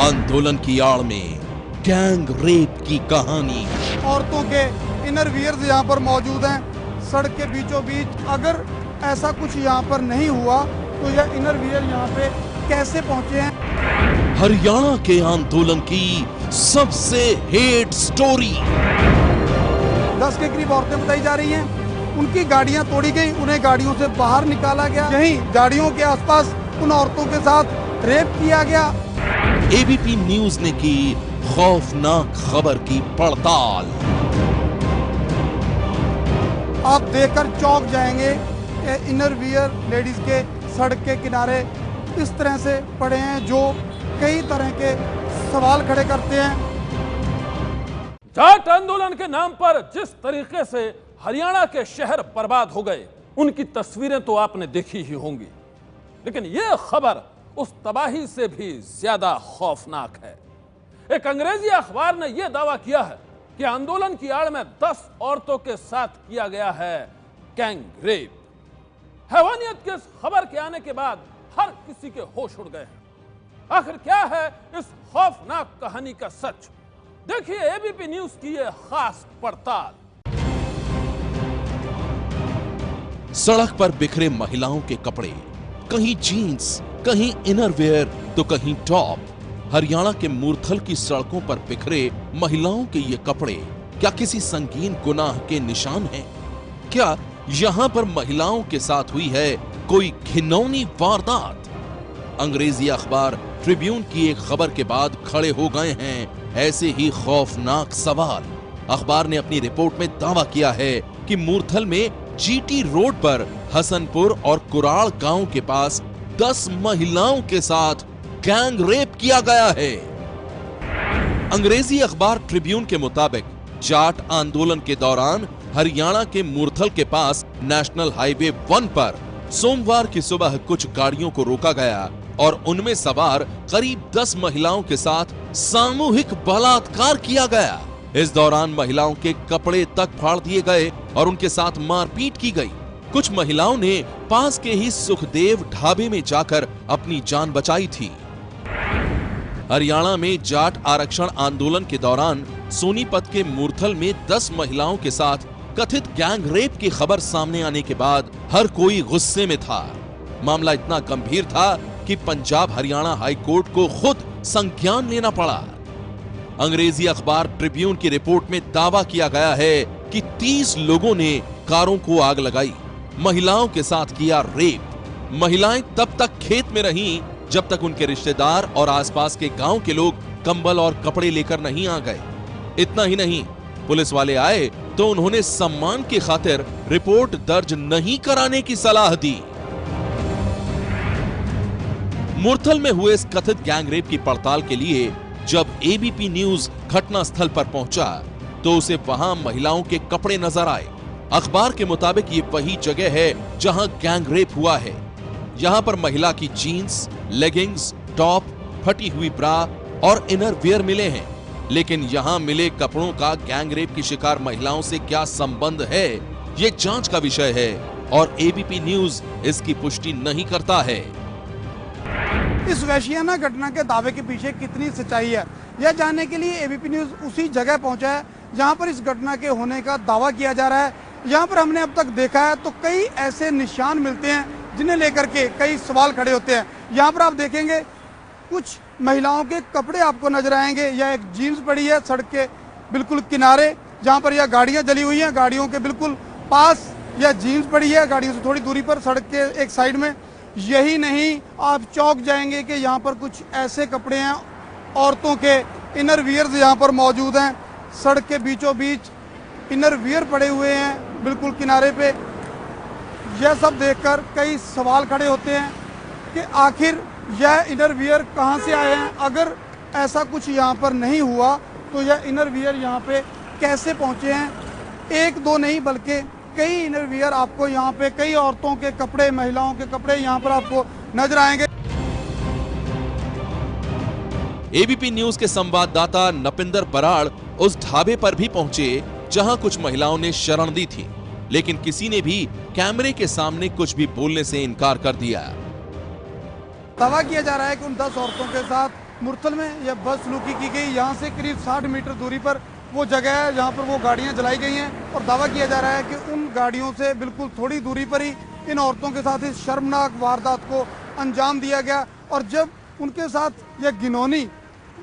आंदोलन की आड़ में गैंग रेप की कहानी। औरतों के इनर वियर्स यहाँ पर मौजूद हैं सड़क के बीचों बीच। अगर ऐसा कुछ यहाँ पर नहीं हुआ तो यह इनर वियर यहाँ पे कैसे पहुंचे हैं? हरियाणा के आंदोलन की सबसे हेट स्टोरी। 10 के करीब औरतें बताई जा रही हैं, उनकी गाड़ियां तोड़ी गई, उन्हें गाड़ियों से बाहर निकाला गया, यहीं गाड़ियों के आसपास उन औरतों के साथ रेप किया गया। एबीपी न्यूज ने की खौफनाक खबर की पड़ताल। आप देखकर चौंक जाएंगे कि इनर वियर लेडीज के सड़क के किनारे इस तरह से पड़े हैं, जो कई तरह के सवाल खड़े करते हैं। जाट आंदोलन के नाम पर जिस तरीके से हरियाणा के शहर बर्बाद हो गए, उनकी तस्वीरें तो आपने देखी ही होंगी, लेकिन यह खबर उस तबाही से भी ज्यादा खौफनाक है। एक अंग्रेजी अखबार ने यह दावा किया है कि आंदोलन की आड़ में 10 औरतों के साथ किया गया है गैंग रेप। हैवानियत की इस खबर के आने के बाद हर किसी के होश उड़ गए हैं। आखिर क्या है इस खौफनाक कहानी का सच? देखिए एबीपी न्यूज की यह खास पड़ताल। सड़क पर बिखरे महिलाओं के कपड़े, कहीं जीन्स, कहीं इनरवेयर तो कहीं टॉप। हरियाणा के मूर्थल की सड़कों पर बिखरे महिलाओं के ये कपड़े क्या किसी संगीन गुनाह के निशान हैं? क्या यहां पर महिलाओं के साथ हुई है कोई घिनौनी वारदात? अंग्रेजी अखबार ट्रिब्यून की एक खबर के बाद खड़े हो गए हैं ऐसे ही खौफनाक सवाल। अखबार ने अपनी रिपोर्ट में दावा किया है कि मूर्थल में जीटी रोड पर हसनपुर और कुराड़ गांव के पास 10 महिलाओं के साथ गैंग रेप किया गया है। अंग्रेजी अखबार ट्रिब्यून के मुताबिक जाट आंदोलन के दौरान हरियाणा के मूर्थल के पास नेशनल हाईवे 1 पर सोमवार की सुबह कुछ गाड़ियों को रोका गया और उनमें सवार करीब 10 महिलाओं के साथ सामूहिक बलात्कार किया गया। इस दौरान महिलाओं के कपड़े तक फाड़ दिए गए और उनके साथ मारपीट की गई। कुछ महिलाओं ने पास के ही सुखदेव ढाबे में जाकर अपनी जान बचाई थी। हरियाणा में जाट आरक्षण आंदोलन के दौरान सोनीपत के मूर्थल में 10 महिलाओं के साथ कथित गैंग रेप की खबर सामने आने के बाद हर कोई गुस्से में था। मामला इतना गंभीर था कि पंजाब हरियाणा हाई कोर्ट को खुद संज्ञान लेना पड़ा। अंग्रेजी अखबार ट्रिब्यून की रिपोर्ट में दावा किया गया है कि 30 लोगों ने कारों को आग लगाई, महिलाओं के साथ किया रेप। महिलाएं तब तक खेत में रहीं जब तक उनके रिश्तेदार और आसपास के गांव के लोग कंबल और कपड़े लेकर नहीं आ गए। इतना ही नहीं, पुलिस वाले आए तो उन्होंने सम्मान की खातिर रिपोर्ट दर्ज नहीं कराने की सलाह दी। मूर्थल में हुए इस कथित गैंगरेप की पड़ताल के लिए जब एबीपी न्यूज घटना स्थल पर पहुंचा तो उसे वहां महिलाओं के कपड़े नजर आए। अखबार के मुताबिक ये वही जगह है जहां गैंगरेप हुआ है। यहां पर महिला की जीन्स, लेगिंग्स, टॉप, फटी हुई ब्रा और इनर वियर मिले हैं, लेकिन यहां मिले कपड़ों का गैंगरेप की शिकार महिलाओं से क्या संबंध है, ये जांच का विषय है और एबीपी न्यूज इसकी पुष्टि नहीं करता है। इस वैश्याना घटना के दावे के पीछे कितनी सच्चाई है, यह जानने के लिए एबीपी न्यूज उसी जगह पहुंचा है जहां पर इस घटना के होने का दावा किया जा रहा है। यहाँ पर हमने अब तक देखा है तो कई ऐसे निशान मिलते हैं जिन्हें लेकर के कई सवाल खड़े होते हैं। यहाँ पर आप देखेंगे कुछ महिलाओं के कपड़े आपको नजर आएंगे। यह एक जीन्स पड़ी है सड़क के बिल्कुल किनारे, जहाँ पर यह गाड़ियाँ जली हुई हैं। गाड़ियों के बिल्कुल पास यह जीन्स पड़ी है, गाड़ियों से थोड़ी दूरी पर सड़क के एक साइड में। यही नहीं, आप चौंक जाएंगे कि यहाँ पर कुछ ऐसे कपड़े हैं, औरतों के इनर वियर्स यहाँ पर मौजूद हैं। सड़क के बीचों बीच इनर वियर पड़े हुए हैं बिल्कुल किनारे पे। यह सब देखकर कई सवाल खड़े होते हैं कि आखिर यह इनर वियर कहाँ से आए हैं? अगर ऐसा कुछ यहाँ पर नहीं हुआ तो यह इनर वियर यहाँ पे कैसे पहुँचे हैं? एक दो नहीं बल्कि कई इनर वियर आपको यहाँ पे, कई औरतों के कपड़े, महिलाओं के कपड़े यहाँ पर आपको नजर आएंगे। एबीपी न्यूज के संवाददाता नपिंदर बराड़ उस ढाबे पर भी पहुंचे जहां कुछ महिलाओं ने शरण दी थी, लेकिन किसी ने भी कैमरे के सामने कुछ भी बोलने से इनकार कर दिया। दावा किया जा रहा है कि उन 10 औरतों के साथ मुरथल में यह बदसलूकी की गई। यहाँ से करीब 60 मीटर दूरी पर वो जगह है जहाँ पर वो गाड़ियाँ जलाई गई हैं और दावा किया जा रहा है कि उन गाड़ियों से बिल्कुल थोड़ी दूरी पर ही इन औरतों के साथ इस शर्मनाक वारदात को अंजाम दिया गया। और जब उनके साथ यह घिनौनी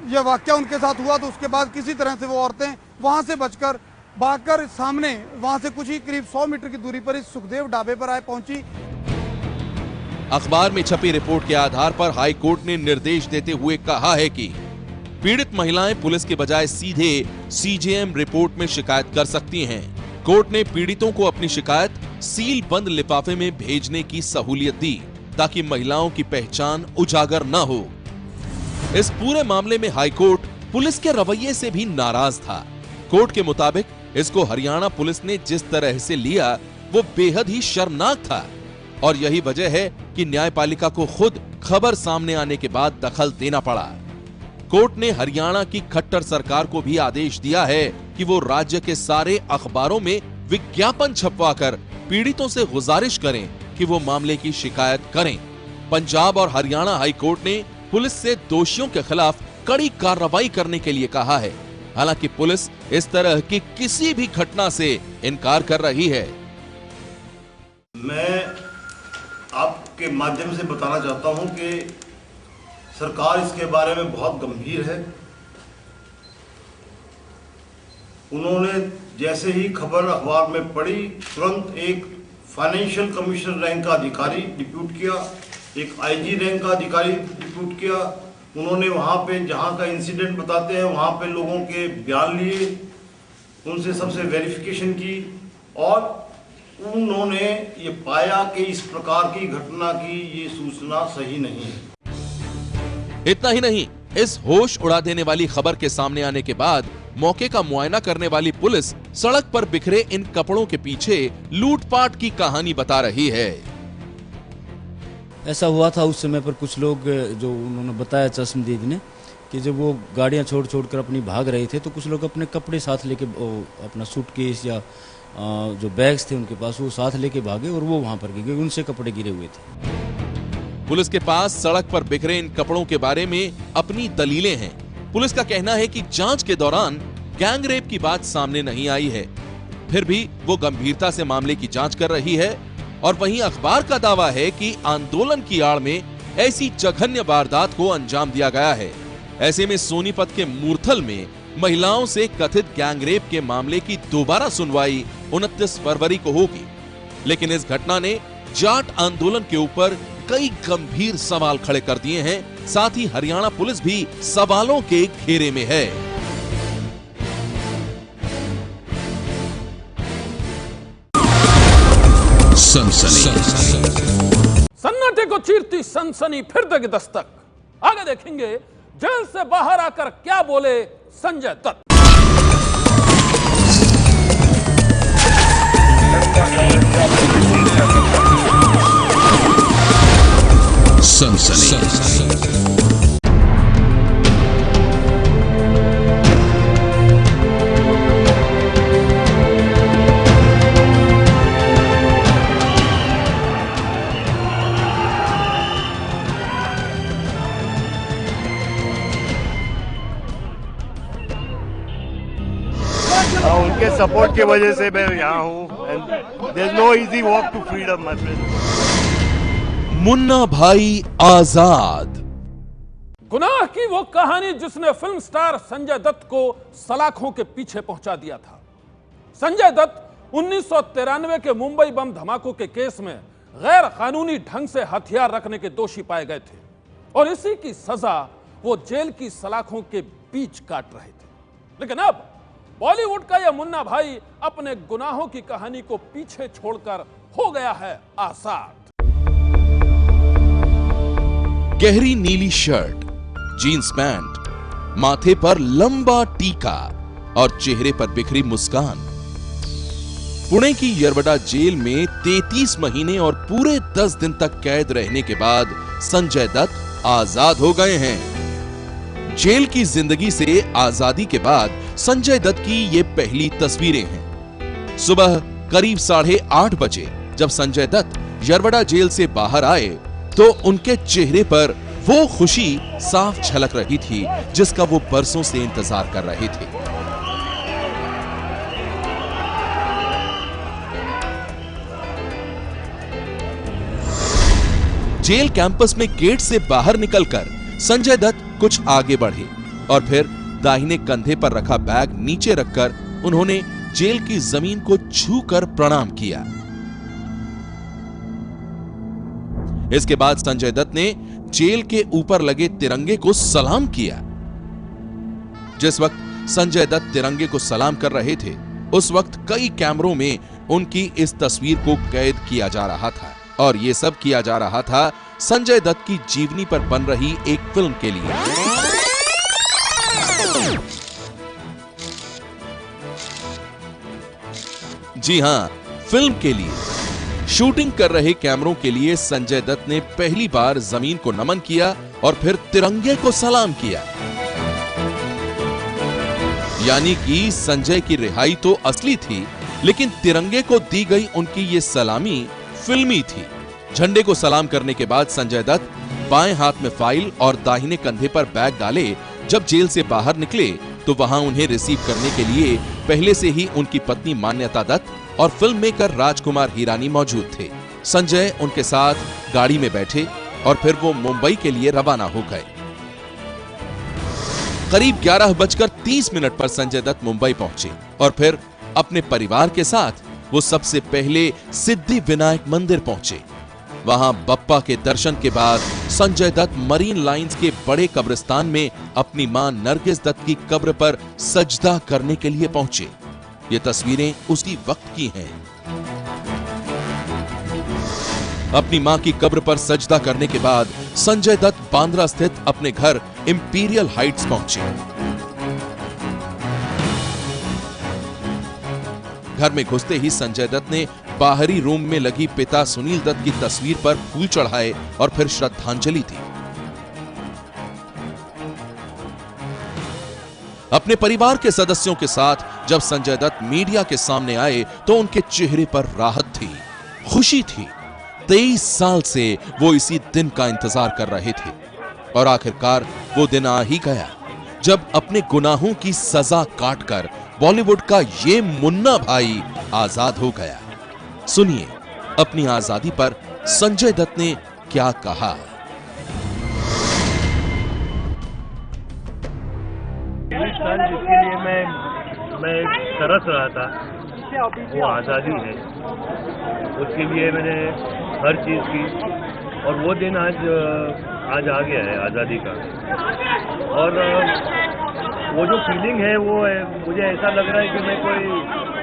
यह वाकया उनके साथ हुआ तो उसके बाद किसी तरह से वो औरतें वहाँ से बचकर भागकर सामने वहाँ से कुछ ही करीब 100 मीटर की दूरी पर इस सुखदेव ढाबे पर आए पहुंची। अखबार में छपी रिपोर्ट के आधार पर हाई कोर्ट ने निर्देश देते हुए कहा है कि पीड़ित महिलाएं पुलिस के बजाय सीधे सीजेएम रिपोर्ट में शिकायत कर सकती हैं। कोर्ट ने पीड़ितों को अपनी शिकायत सील बंद लिफाफे में भेजने की सहूलियत दी ताकि महिलाओं की पहचान उजागर न हो। इस पूरे मामले में हाई कोर्ट पुलिस के रवैये से भी नाराज था। कोर्ट के मुताबिक इसको हरियाणा पुलिस ने जिस तरह से लिया वो बेहद ही शर्मनाक था और यही वजह है कि न्यायपालिका को खुद खबर सामने आने के बाद दखल देना पड़ा। कोर्ट ने हरियाणा की खट्टर सरकार को भी आदेश दिया है कि वो राज्य के सारे अखबारों में विज्ञापन छपवाकर पीड़ितों से गुजारिश करें कि वो मामले की शिकायत करें। पंजाब और हरियाणा हाई कोर्ट ने पुलिस से दोषियों के खिलाफ कड़ी कार्रवाई करने के लिए कहा है। हालांकि पुलिस इस तरह की किसी भी घटना से इनकार कर रही है। मैं आपके माध्यम से बताना चाहता हूं कि सरकार इसके बारे में बहुत गंभीर है। उन्होंने जैसे ही खबर अखबार में पड़ी तुरंत एक फाइनेंशियल कमिश्नर रैंक का अधिकारी डिप्यूट किया, एक आईजी रैंक का अधिकारी डिप्यूट किया। उन्होंने वहाँ पे जहाँ का इंसिडेंट बताते हैं वहाँ पे लोगों के बयान लिए, उनसे सबसे वेरिफिकेशन की और उन्होंने ये पाया कि इस प्रकार की घटना की ये सूचना सही नहीं है। इतना ही नहीं, इस होश उड़ा देने वाली खबर के सामने आने के बाद मौके का मुआयना करने वाली पुलिस सड़क पर बिखरे इन कपड़ों के पीछे लूटपाट की कहानी बता रही है। ऐसा हुआ था उस समय पर कुछ लोग जो उन्होंने बताया चश्मदीद ने कि जब वो गाड़ियां छोड़ कर अपनी भाग रहे थे तो कुछ लोग अपने कपड़े साथ लेके अपना सूटकेस या जो बैग्स थे उनके पास वो साथ लेके भागे और वो वहां पर गिरे, उनसे कपड़े गिरे हुए थे। पुलिस के पास सड़क पर बिखरे इन कपड़ों के बारे में अपनी दलीलें हैं। पुलिस का कहना है कि जांच के दौरान गैंग रेप की बात सामने नहीं आई है, फिर भी वो गंभीरता से मामले की जांच कर रही है। और वहीं अखबार का दावा है कि आंदोलन की आड़ में ऐसी जघन्य वारदात को अंजाम दिया गया है। ऐसे में सोनीपत के मूरथल में महिलाओं से कथित गैंगरेप के मामले की दोबारा सुनवाई 29 फरवरी को होगी। लेकिन इस घटना ने जाट आंदोलन के ऊपर कई गंभीर सवाल खड़े कर दिए हैं। साथ ही हरियाणा पुलिस भी सवालों के घेरे में है। सन्नाटे को चीरती सनसनी फिर देगी दस्तक। आगे देखेंगे जेल से बाहर आकर क्या बोले संजय दत्त। उनके सपोर्ट की वजह से मैं यहाँ हूँ। And there is no easy walk to freedom my friend. Munna भाई आजाद। गुनाह की वो कहानी जिसने फिल्म स्टार संजय दत्त को सलाखों के पीछे पहुंचा दिया था। संजय दत्त 1993 के मुंबई बम धमाकों के केस में गैर कानूनी ढंग से हथियार रखने के दोषी पाए गए थे और इसी की सजा वो जेल की सलाखों के बीच काट रहे थे। लेकिन अब बॉलीवुड का यह मुन्ना भाई अपने गुनाहों की कहानी को पीछे छोड़कर हो गया है आजाद। गहरी नीली शर्ट, जीन्स पैंट, माथे पर लंबा टीका और चेहरे पर बिखरी मुस्कान। पुणे की यरवडा जेल में 33 महीने और पूरे 10 दिन तक कैद रहने के बाद संजय दत्त आजाद हो गए हैं। जेल की जिंदगी से आजादी के बाद संजय दत्त की ये पहली तस्वीरें हैं। सुबह करीब 8:30 बजे जब संजय दत्त यरवडा जेल से बाहर आए तो उनके चेहरे पर वो खुशी साफ झलक रही थी जिसका वो बरसों से इंतजार कर रहे थे। जेल कैंपस में गेट से बाहर निकलकर संजय दत्त कुछ आगे बढ़े और फिर दाहिने कंधे पर रखा बैग नीचे रखकर उन्होंने जेल की जमीन को छूकर प्रणाम किया। इसके बाद संजय दत्त ने जेल के ऊपर लगे तिरंगे को सलाम किया। जिस वक्त संजय दत्त तिरंगे को सलाम कर रहे थे उस वक्त कई कैमरों में उनकी इस तस्वीर को कैद किया जा रहा था और ये सब किया जा रहा था संजय दत्त की जीवनी पर बन रही एक फिल्म के लिए। जी हां, फिल्म के लिए। शूटिंग कर रहे कैमरों के लिए संजय दत्त ने पहली बार जमीन को नमन किया और फिर तिरंगे को सलाम किया। यानी कि संजय की रिहाई तो असली थी, लेकिन तिरंगे को दी गई उनकी ये सलामी फिल्मी थी। झंडे को सलाम करने के बाद संजय दत्त बाएं हाथ में फाइल और दाहिने कंधे पर बैग डाले जब जेल से बाहर निकले तो वहां उन्हें रिसीव करने के लिए पहले से ही उनकी पत्नी मान्यता दत्त और फिल्म मेकर राजकुमार हिरानी मौजूद थे। संजय उनके साथ गाड़ी में बैठे और फिर वो मुंबई के लिए रवाना हो गए। करीब 11:30 पर संजय दत्त मुंबई पहुंचे और फिर अपने परिवार के साथ वो सबसे पहले सिद्धि विनायक मंदिर पहुंचे। वहां बप्पा के दर्शन के बाद संजय दत्त मरीन लाइंस के बड़े कब्रिस्तान में अपनी मां नरगिस दत्त की कब्र पर सजदा करने के लिए पहुंचे। ये तस्वीरें उसी वक्त की हैं। अपनी मां की कब्र पर सजदा करने के बाद संजय दत्त बांद्रा स्थित अपने घर इंपीरियल हाइट्स पहुंचे। घर में घुसते ही संजय दत्त ने बाहरी रूम में लगी पिता सुनील दत्त की तस्वीर पर फूल चढ़ाए और फिर श्रद्धांजलि दी। अपने परिवार के सदस्यों के साथ जब संजय दत्त मीडिया के सामने आए तो उनके चेहरे पर राहत थी, खुशी थी। 23 साल से वो इसी दिन का इंतजार कर रहे थे और आखिरकार वो दिन आ ही गया जब अपने गुनाहों की सजा काटकर बॉलीवुड का ये मुन्ना भाई आजाद हो गया। सुनिए अपनी आजादी पर संजय दत्त ने क्या कहा। जिसके लिए मैं तरस रहा था वो आज़ादी है, उसके लिए मैंने हर चीज़ की और वो दिन आज आ गया है आज़ादी का। और वो जो फीलिंग है वो है, मुझे ऐसा लग रहा है कि मैं कोई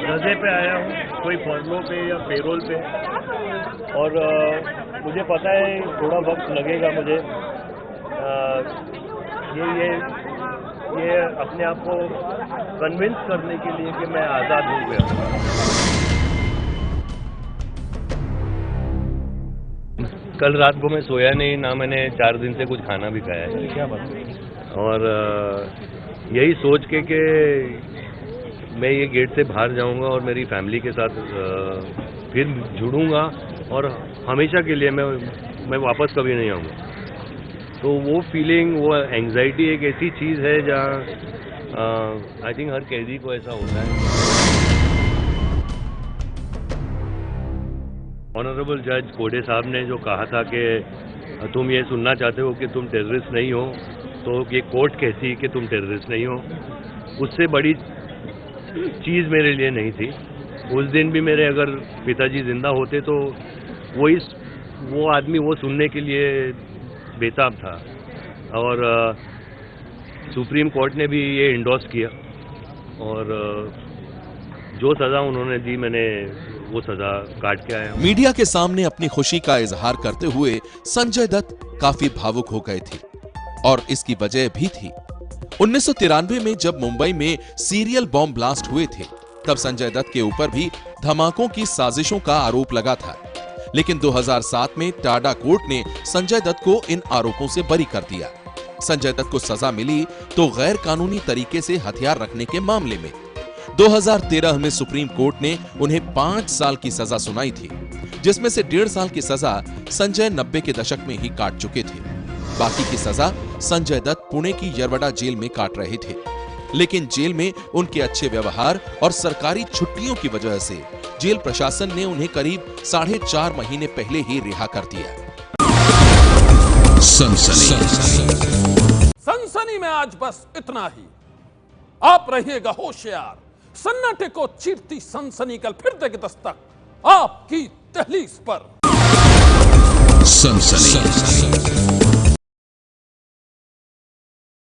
रजे पे आया हूँ, कोई फर्लों पे या पेरोल पे। और मुझे पता है थोड़ा वक्त लगेगा मुझे ये अपने आप को कन्विंस करने के लिए कि मैं आज़ाद हो गया। कल रात को मैं सोया नहीं, ना मैंने 4 दिन से कुछ खाना भी खाया है। क्या बात। और यही सोच के कि मैं ये गेट से बाहर जाऊंगा और मेरी फैमिली के साथ फिर जुड़ूंगा और हमेशा के लिए मैं वापस कभी नहीं आऊँगा। तो वो फीलिंग, वो एंग्जाइटी एक ऐसी चीज़ है जहाँ आई थिंक हर कैदी को ऐसा होता है। ऑनरेबल जज कोडे साहब ने जो कहा था कि तुम ये सुनना चाहते हो कि तुम टेररिस्ट नहीं हो, तो ये कोर्ट कहती है कि तुम टेररिस्ट नहीं हो, उससे बड़ी चीज़ मेरे लिए नहीं थी। उस दिन भी मेरे अगर पिताजी जिंदा होते तो वो आदमी वो सुनने के लिए बेताब था। और सुप्रीम कोर्ट ने भी ये इंडोर्स किया और जो सज़ा उन्होंने दी मैंने वो सज़ा काट के आया। मीडिया के सामने अपनी खुशी का इजहार करते हुए संजय दत्त काफी भावुक हो गए थे और इसकी वजह भी थी। 1993 में जब मुंबई में सीरियल बॉम्ब ब्लास्ट हुए थे तब संजय दत्त के ऊपर भी धमाकों की साजिशों का आरोप लगा था, लेकिन 2007 में टाडा कोर्ट ने संजय दत्त को इन आरोपों से बरी कर दिया। संजय दत्त को सजा मिली तो गैर कानूनी तरीके से हथियार रखने के मामले में। 2013 में सुप्रीम कोर्ट ने उन्हें 5 साल की सजा सुनाई थी, जिसमें से 1.5 साल की सजा संजय 90 के दशक में ही काट चुके थे। बाकी की सजा संजय दत्त पुणे की यरवडा जेल में काट रहे थे, लेकिन जेल में उनके अच्छे व्यवहार और सरकारी छुट्टियों की वजह से जेल प्रशासन ने उन्हें करीब 4.5 महीने पहले ही रिहा कर दिया। सनसनी में आज बस इतना ही। आप रहिएगा होशियार। सन्नाटे को चीरती सनसनी कल फिर देगी दस्तक आपकी दहलीज पर। सनसनी।